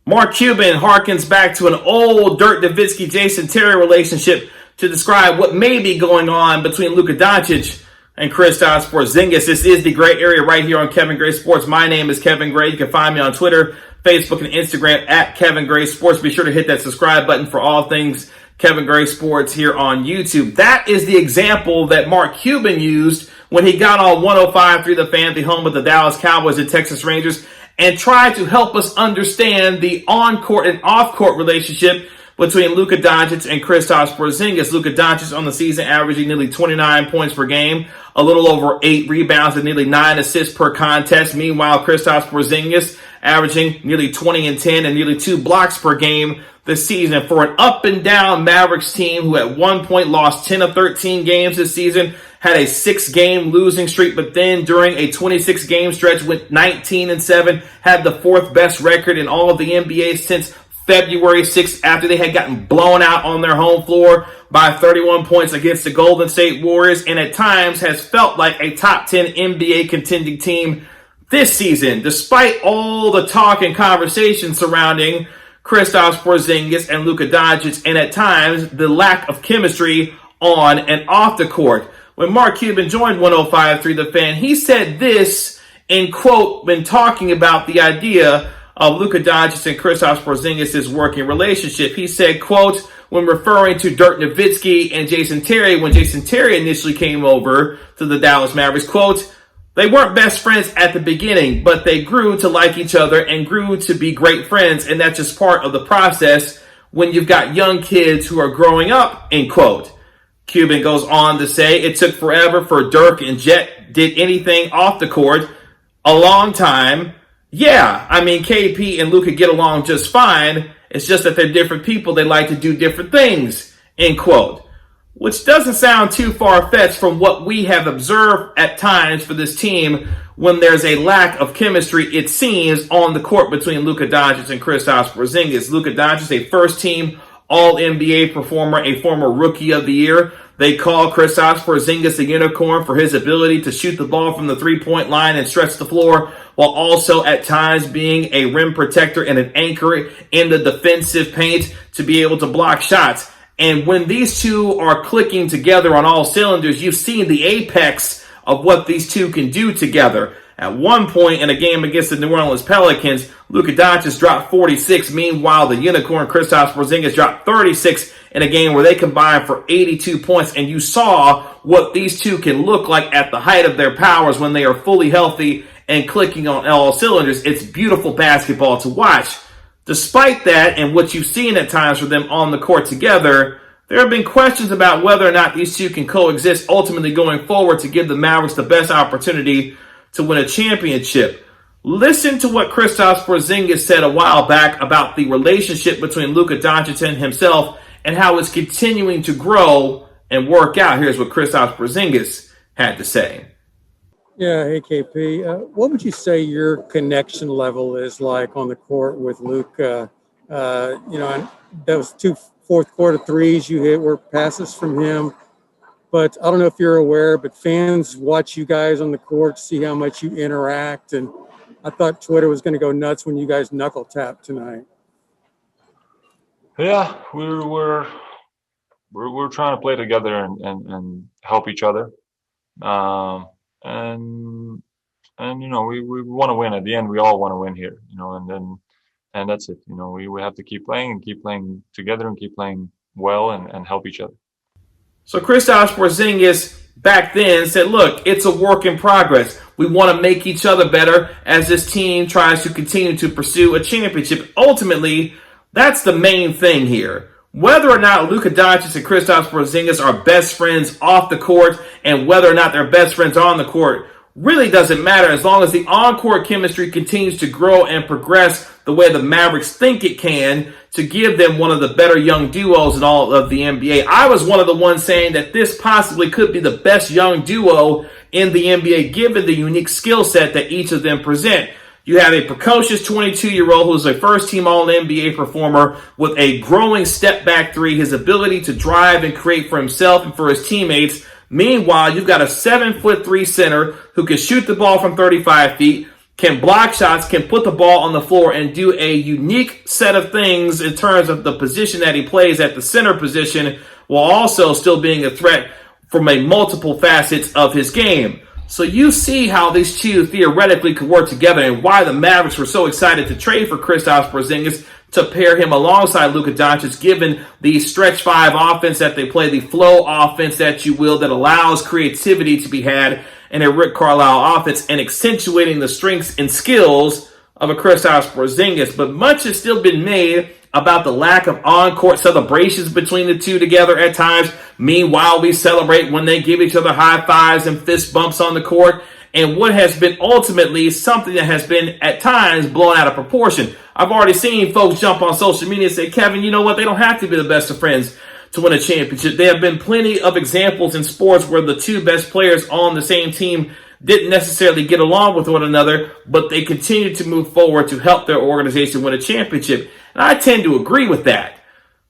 Mark Cuban harkens back to an old Dirk Nowitzki, Jason Terry relationship to describe what may be going on between Luka Doncic and Kristaps Porzingis. This is the Gray Area right here on Kevin Gray Sports. My name is Kevin Gray. You can find me on Twitter, Facebook, and Instagram at Kevin Gray Sports. Be sure to hit that subscribe button for all things Kevin Gray Sports here on YouTube. That is the example that Mark Cuban used when he got on 105.3 The Fan, the home of the Dallas Cowboys and Texas Rangers, and tried to help us understand the on-court and off-court relationship between Luka Doncic and Kristaps Porzingis. Luka Doncic on the season averaging nearly 29 points per game, a little over 8 rebounds and nearly 9 assists per contest. Meanwhile, Kristaps Porzingis averaging nearly 20 and 10 and nearly 2 blocks per game this season for an up-and-down Mavericks team who at one point lost 10 of 13 games this season, had a 6-game losing streak, but then during a 26-game stretch went 19 and 7, had the 4th best record in all of the NBA since February 6th after they had gotten blown out on their home floor by 31 points against the Golden State Warriors, and at times has felt like a top 10 NBA contending team this season, despite all the talk and conversation surrounding Kristaps Porzingis and Luka Doncic, and at times the lack of chemistry on and off the court. When Mark Cuban joined 105.3 The Fan, he said this in quote when talking about the idea of Luka Doncic and Kristaps Porzingis' working relationship. He said, quote, when referring to Dirk Nowitzki and Jason Terry, when Jason Terry initially came over to the Dallas Mavericks, quote, they weren't best friends at the beginning, but they grew to like each other and grew to be great friends, and that's just part of the process when you've got young kids who are growing up, end quote. Cuban goes on to say it took forever for Dirk and Jet did anything off the court. A long time. Yeah, I mean, KP and Luka get along just fine. It's just that they're different people. They like to do different things, end quote. Which doesn't sound too far-fetched from what we have observed at times for this team when there's a lack of chemistry, it seems, on the court between Luka Doncic and Kristaps Porzingis. Luka Doncic, a first-team All-NBA performer, a former Rookie of the Year. They call Kristaps Porzingis a unicorn for his ability to shoot the ball from the three-point line and stretch the floor, while also at times being a rim protector and an anchor in the defensive paint to be able to block shots. And when these two are clicking together on all cylinders, you've seen the apex of what these two can do together. At one point in a game against the New Orleans Pelicans, Luka Doncic dropped 46. Meanwhile, the unicorn Kristaps Porzingis dropped 36 in a game where they combined for 82 points. And you saw what these two can look like at the height of their powers when they are fully healthy and clicking on all cylinders. It's beautiful basketball to watch. Despite that, and what you've seen at times for them on the court together, there have been questions about whether or not these two can coexist ultimately going forward to give the Mavericks the best opportunity to win a championship. Listen to what Kristaps Porzingis said a while back about the relationship between Luka Doncic and himself and how it's continuing to grow and work out. Here's what Kristaps Porzingis had to say. Yeah, hey KP, what would you say your connection level is like on the court with Luka? And those 2 fourth quarter threes you hit were passes from him. But I don't know if you're aware, but fans watch you guys on the court, see how much you interact. And I thought Twitter was going to go nuts when you guys knuckle tapped tonight. Yeah, we're trying to play together and help each other. And we want to win. At the end, we all want to win here, and that's it. We have to keep playing together and keep playing well and help each other. So Kristaps Porzingis back then said, look, it's a work in progress. We want to make each other better as this team tries to continue to pursue a championship. Ultimately, that's the main thing here. Whether or not Luka Doncic and Kristaps Porzingis are best friends off the court and whether or not they're best friends on the court really doesn't matter as long as the on-court chemistry continues to grow and progress the way the Mavericks think it can to give them one of the better young duos in all of the NBA. I was one of the ones saying that this possibly could be the best young duo in the NBA given the unique skill set that each of them present. You have a precocious 22-year-old who's a first-team All-NBA performer with a growing step-back three, his ability to drive and create for himself and for his teammates. Meanwhile, you've got a 7'3" center who can shoot the ball from 35 feet, can block shots, can put the ball on the floor, and do a unique set of things in terms of the position that he plays at the center position, while also still being a threat from a multiple facets of his game. So you see how these two theoretically could work together, and why the Mavericks were so excited to trade for Kristaps Porzingis to pair him alongside Luka Doncic, given the stretch five offense that they play, the flow offense that you will, that allows creativity to be had in a Rick Carlisle offense, and accentuating the strengths and skills of a Kristaps Porzingis. But much has still been made about the lack of on-court celebrations between the two together at times. Meanwhile, we celebrate when they give each other high fives and fist bumps on the court, and what has been ultimately something that has been at times blown out of proportion. I've already seen folks jump on social media and say, Kevin, you know what? They don't have to be the best of friends to win a championship. There have been plenty of examples in sports where the two best players on the same team didn't necessarily get along with one another, but they continued to move forward to help their organization win a championship. And I tend to agree with that.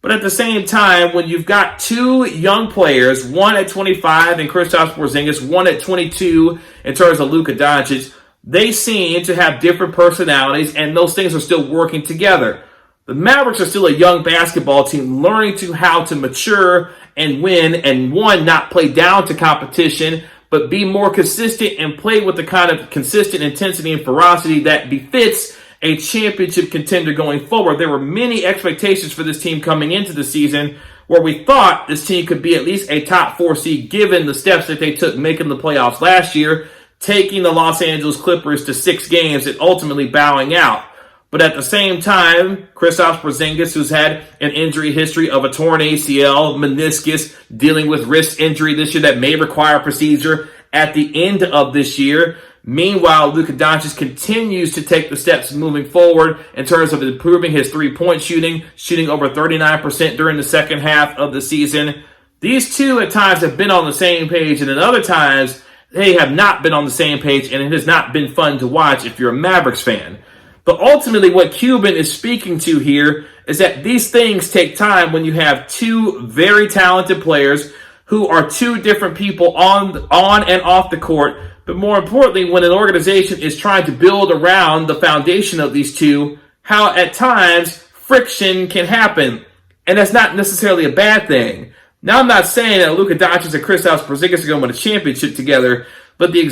But at the same time, when you've got two young players, one at 25 in Kristaps Porzingis, one at 22 in terms of Luka Doncic, they seem to have different personalities, and those things are still working together. The Mavericks are still a young basketball team learning how to mature and win, and one, not play down to competition, but be more consistent and play with the kind of consistent intensity and ferocity that befits a championship contender going forward. There were many expectations for this team coming into the season, where we thought this team could be at least a top 4 seed given the steps that they took making the playoffs last year, taking the Los Angeles Clippers to 6 games and ultimately bowing out. But at the same time, Kristaps Porzingis, who's had an injury history of a torn ACL, meniscus, dealing with wrist injury this year that may require procedure at the end of this year. Meanwhile, Luka Doncic continues to take the steps moving forward in terms of improving his three-point shooting over 39% during the second half of the season. These two at times have been on the same page, and at other times they have not been on the same page, and it has not been fun to watch if you're a Mavericks fan. But ultimately, what Cuban is speaking to here is that these things take time when you have two very talented players who are two different people on and off the court. But more importantly, when an organization is trying to build around the foundation of these two, how at times friction can happen. And that's not necessarily a bad thing. Now, I'm not saying that Luka Doncic and Kristaps Porzingis are going to win a championship together, but the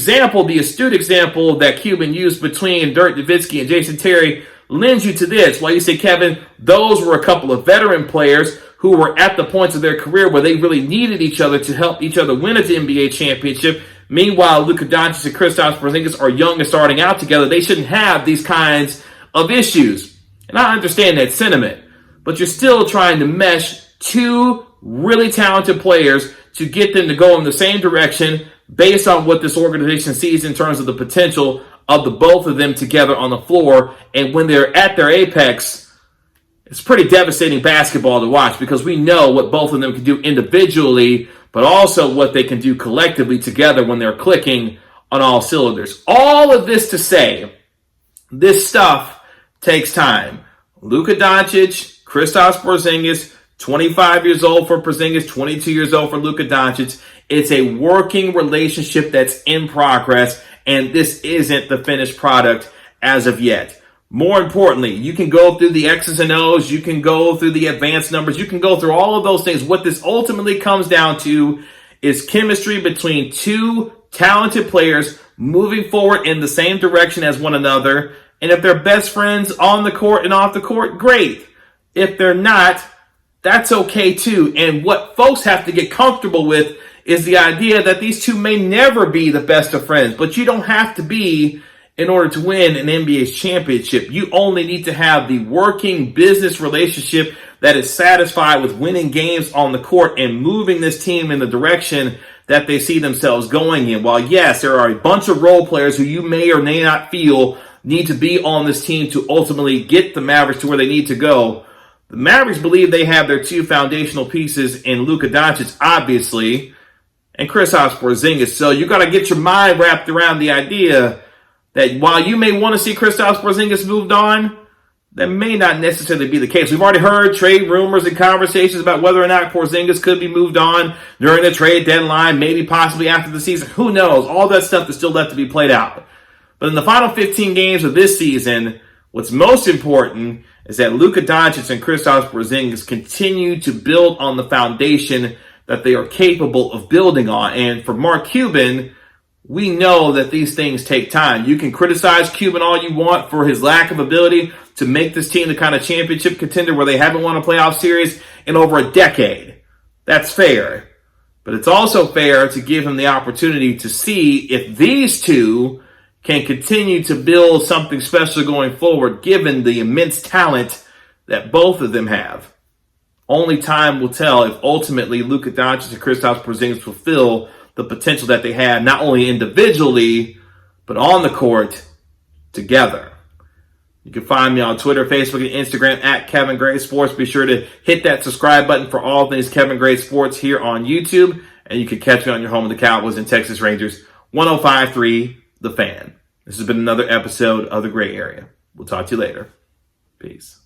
astute example that Cuban used between Dirk Nowitzki and Jason Terry lends you to this. Why you say, Kevin, those were a couple of veteran players who were at the points of their career where they really needed each other to help each other win an NBA championship. Meanwhile, Luka Doncic and Kristaps Porzingis are young and starting out together. They shouldn't have these kinds of issues. And I understand that sentiment, but you're still trying to mesh two really talented players to get them to go in the same direction based on what this organization sees in terms of the potential of the both of them together on the floor. And when they're at their apex, it's pretty devastating basketball to watch, because we know what both of them can do individually, but also what they can do collectively together when they're clicking on all cylinders. All of this to say, this stuff takes time. Luka Doncic, Kristaps Porzingis, 25 years old for Porzingis, 22 years old for Luka Doncic. It's a working relationship that's in progress, and this isn't the finished product as of yet. More importantly, you can go through the X's and O's, you can go through the advanced numbers, you can go through all of those things. What this ultimately comes down to is chemistry between two talented players moving forward in the same direction as one another. And if they're best friends on the court and off the court, great. If they're not, that's okay too. And what folks have to get comfortable with is the idea that these two may never be the best of friends, but you don't have to be in order to win an NBA championship. You only need to have the working business relationship that is satisfied with winning games on the court and moving this team in the direction that they see themselves going in. While yes, there are a bunch of role players who you may or may not feel need to be on this team to ultimately get the Mavericks to where they need to go, the Mavericks believe they have their two foundational pieces in Luka Doncic, obviously, and Kristaps Porzingis. So you got to get your mind wrapped around the idea that while you may want to see Kristaps Porzingis moved on, that may not necessarily be the case. We've already heard trade rumors and conversations about whether or not Porzingis could be moved on during the trade deadline, maybe possibly after the season. Who knows? All that stuff is still left to be played out. But in the final 15 games of this season, what's most important is that Luka Doncic and Kristaps Porzingis continue to build on the foundation that they are capable of building on. And for Mark Cuban, we know that these things take time. You can criticize Cuban all you want for his lack of ability to make this team the kind of championship contender where they haven't won a playoff series in over a decade. That's fair. But it's also fair to give him the opportunity to see if these two can continue to build something special going forward, given the immense talent that both of them have. Only time will tell if ultimately Luka Doncic and Kristaps Porzingis fulfill the potential that they have, not only individually, but on the court together. You can find me on Twitter, Facebook, and Instagram at Kevin Gray Sports. Be sure to hit that subscribe button for all things Kevin Gray Sports here on YouTube. And you can catch me on your home of the Cowboys and Texas Rangers, 105.3 The Fan. This has been another episode of The Gray Area. We'll talk to you later. Peace.